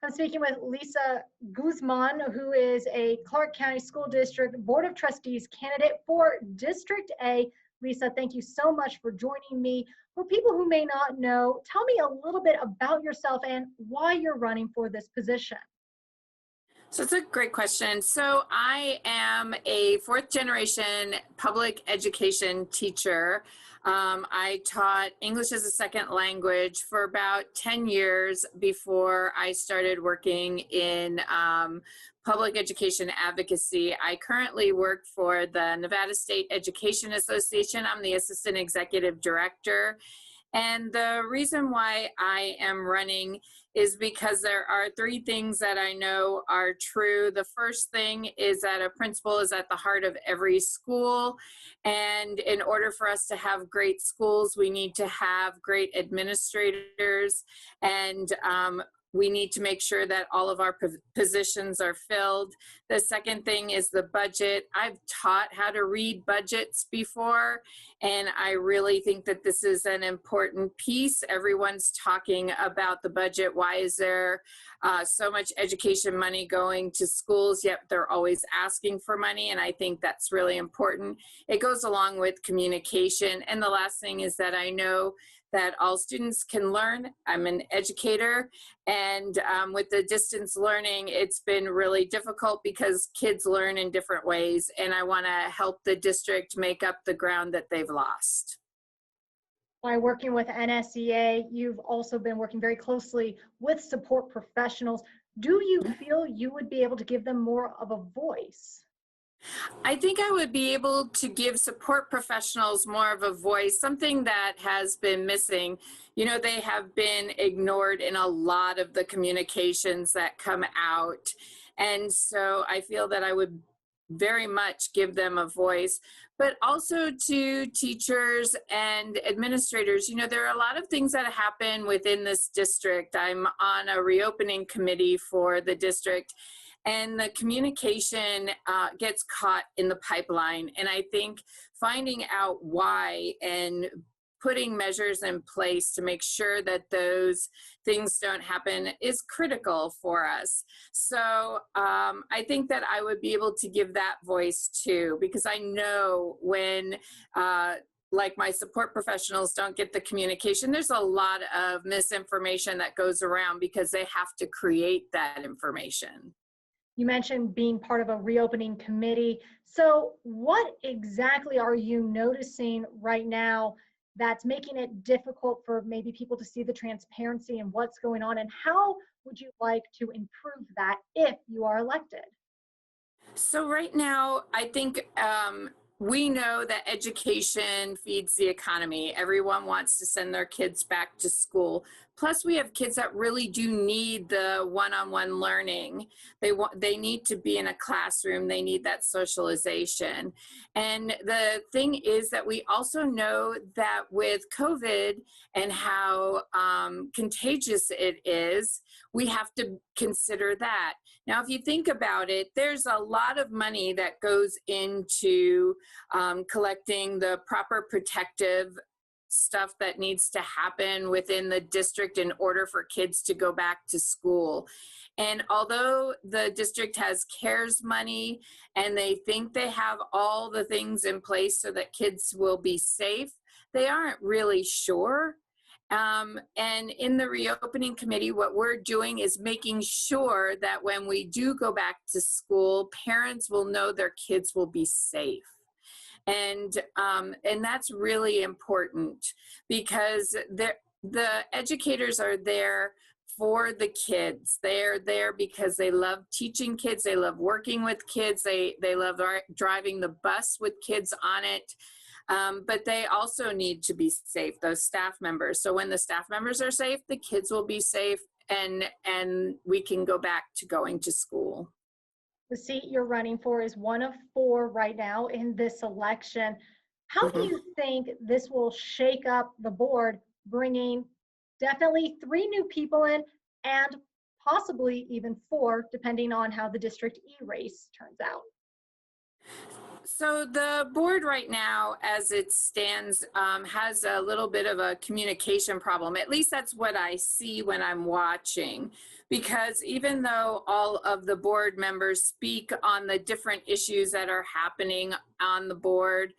I'm speaking with Lisa Guzman, who is a Clark County School District Board of Trustees candidate for District A. Lisa, thank you so much for joining me. For people who may not know, tell me a little bit about yourself and why you're running for this position. So it's a great question. So I am a fourth generation public education teacher. I taught English as a second language for about 10 years before I started working in public education advocacy. I currently work for the Nevada State Education Association. I'm the assistant executive director. And the reason why I am running is because there are three things that I know are true. The first thing is that a principal is at the heart of every school. And in order for us to have great schools, we need to have great administrators, and we need to make sure that all of our positions are filled. The second thing is the budget. I've taught how to read budgets before, and I really think that this is an important piece. Everyone's talking about the budget. Why is there so much education money going to schools, yet they're always asking for money? And I think that's really important. It goes along with communication. And the last thing is that I know that all students can learn. I'm an educator, and with the distance learning, it's been really difficult because kids learn in different ways, and I want to help the district make up the ground that they've lost. By working with NSEA, you've also been working very closely with support professionals. Do you feel you would be able to give them more of a voice? I think I would be able to give support professionals more of a voice, something that has been missing. You know, they have been ignored in a lot of the communications that come out. And so I feel that I would very much give them a voice, but also to teachers and administrators. You know, there are a lot of things that happen within this district. I'm on a reopening committee for the district, and the communication gets caught in the pipeline. And I think finding out why and putting measures in place to make sure that those things don't happen is critical for us. So I think that I would be able to give that voice too, because I know when like my support professionals don't get the communication, there's a lot of misinformation that goes around because they have to create that information. You mentioned being part of a reopening committee. So what exactly are you noticing right now that's making it difficult for maybe people to see the transparency and what's going on? And how would you like to improve that if you are elected? So right now, I think we know that education feeds the economy. Everyone wants to send their kids back to school. Plus, we have kids that really do need the one-on-one learning. They need to be in a classroom. They need that socialization. And the thing is that we also know that with COVID and how contagious it is, we have to consider that. Now, if you think about it, there's a lot of money that goes into collecting the proper protective stuff that needs to happen within the district in order for kids to go back to school. And although the district has CARES money and they think they have all the things in place so that kids will be safe, they aren't really sure. And in the reopening committee, what we're doing is making sure that when we do go back to school, parents will know their kids will be safe. And that's really important because the educators are there for the kids. They're there because they love teaching kids. They love working with kids. They love driving the bus with kids on it. But they also need to be safe, those staff members. So when the staff members are safe, the kids will be safe, and we can go back to going to school. The seat you're running for is one of 4 right now in this election. How do you think this will shake up the board, bringing definitely 3 new people in and possibly even 4, depending on how the District E race turns out? So the board right now, as it stands, has a little bit of a communication problem. At least that's what I see when I'm watching. Because even though all of the board members speak on the different issues that are happening on the board,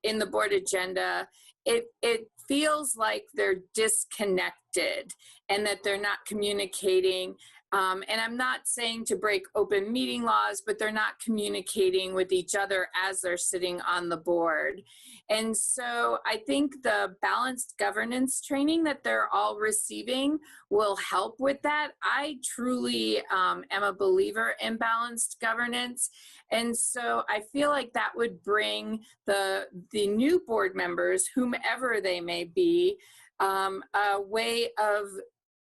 in the board agenda, it feels like they're disconnected and that they're not communicating. And I'm not saying to break open meeting laws, but they're not communicating with each other as they're sitting on the board. And so I think the balanced governance training that they're all receiving will help with that. I truly am a believer in balanced governance. And so I feel like that would bring the new board members, whomever they may be, a way of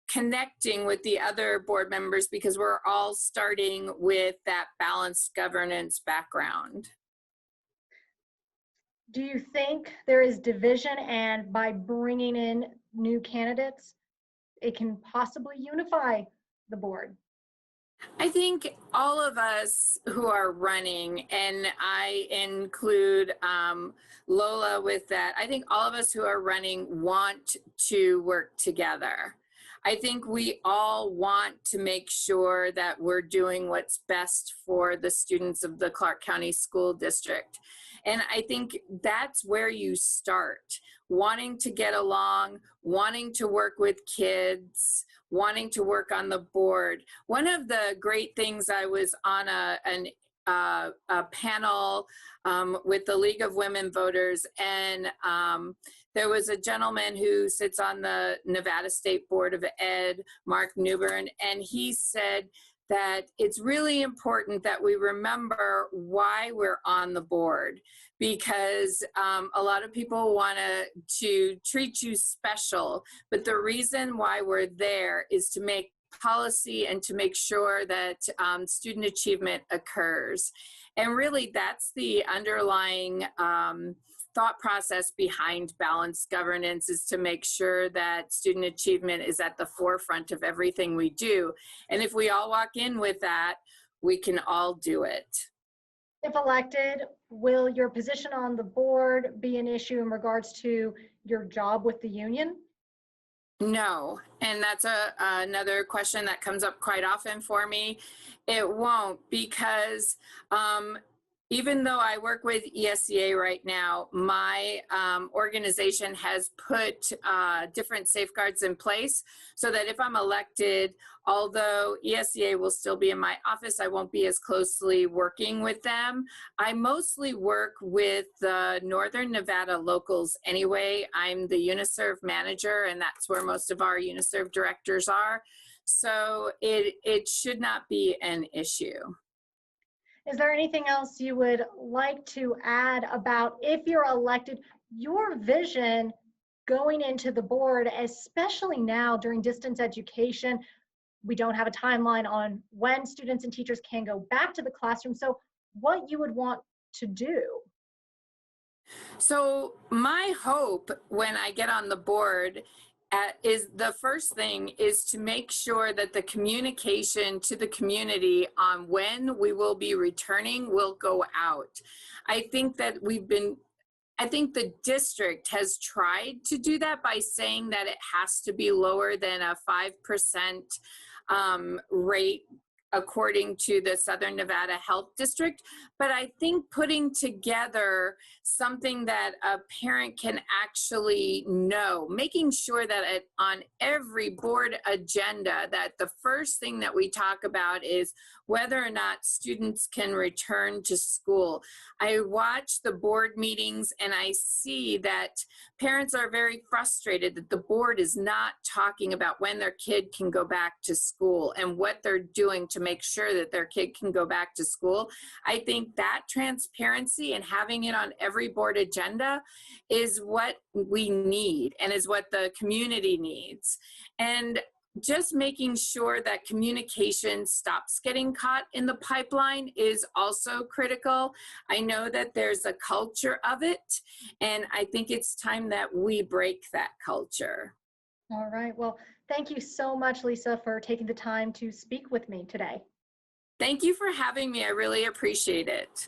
connecting with the other board members, because we're all starting with that balanced governance background. Do you think there is division, and by bringing in new candidates, it can possibly unify the board? I think all of us who are running, and I include Lola with that, I think all of us who are running want to work together. I think we all want to make sure that we're doing what's best for the students of the Clark County School District. And I think that's where you start, wanting to get along, wanting to work with kids, wanting to work on the board. One of the great things, I was on a panel with the League of Women Voters, and there was a gentleman who sits on the Nevada State Board of Ed, Mark Newbern, and he said that it's really important that we remember why we're on the board, because a lot of people want to treat you special, but the reason why we're there is to make policy and to make sure that student achievement occurs. And really, that's the underlying thought process behind balanced governance, is to make sure that student achievement is at the forefront of everything we do. And if we all walk in with that, we can all do it. If elected, will your position on the board be an issue in regards to your job with the union? No, and that's another question that comes up quite often for me. It won't, because even though I work with ESEA right now, my organization has put different safeguards in place so that if I'm elected, although ESEA will still be in my office, I won't be as closely working with them. I mostly work with the Northern Nevada locals anyway. I'm the UNISERV manager, and that's where most of our UNISERV directors are. So it should not be an issue. Is there anything else you would like to add about, if you're elected, your vision going into the board, especially now during distance education? We don't have a timeline on when students and teachers can go back to the classroom. So what you would want to do? So my hope when I get on the board is, the first thing is to make sure that the communication to the community on when we will be returning will go out. I think that I think the district has tried to do that by saying that it has to be lower than a 5% rate according to the Southern Nevada Health District. But I think putting together something that a parent can actually know, making sure that on every board agenda, that the first thing that we talk about is whether or not students can return to school. I watch the board meetings and I see that parents are very frustrated that the board is not talking about when their kid can go back to school and what they're doing to make sure that their kid can go back to school. I think that transparency and having it on every board agenda is what we need and is what the community needs. And just making sure that communication stops getting caught in the pipeline is also critical. I know that there's a culture of it, and I think it's time that we break that culture. All right. Well, thank you so much, Lisa, for taking the time to speak with me today. Thank you for having me. I really appreciate it.